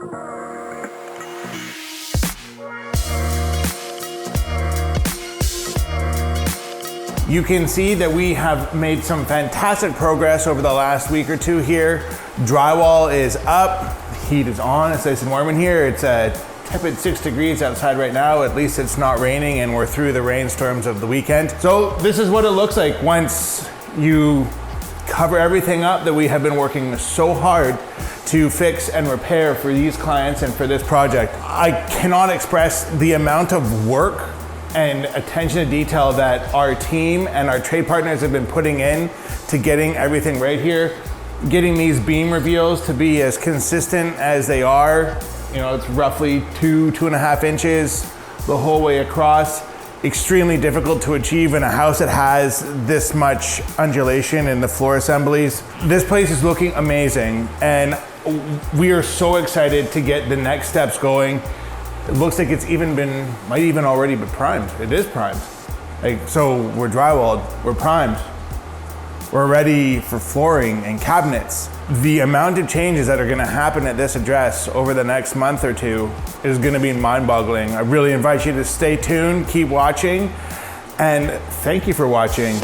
You can see that we have made some fantastic progress over the last week or two here. Drywall is up, heat is on, it's nice and warm in here. It's a tepid 6 degrees outside right now. At least it's not raining and we're through the rainstorms of the weekend. So this is what it looks like once you cover everything up that we have been working so hard to fix and repair for these clients and for this project. I cannot express the amount of work and attention to detail that our team and our trade partners have been putting in to getting everything right here, getting these beam reveals to be as consistent as they are. You know, it's roughly 2.5 inches the whole way across. Extremely difficult to achieve in a house that has this much undulation in the floor assemblies. This place is looking amazing, and we are so excited to get the next steps going. It looks like it's might even already be primed. It is primed. So we're drywalled, we're primed. We're ready for flooring and cabinets. The amount of changes that are gonna happen at this address over the next month or two is gonna be mind-boggling. I really invite you to stay tuned, keep watching, and thank you for watching.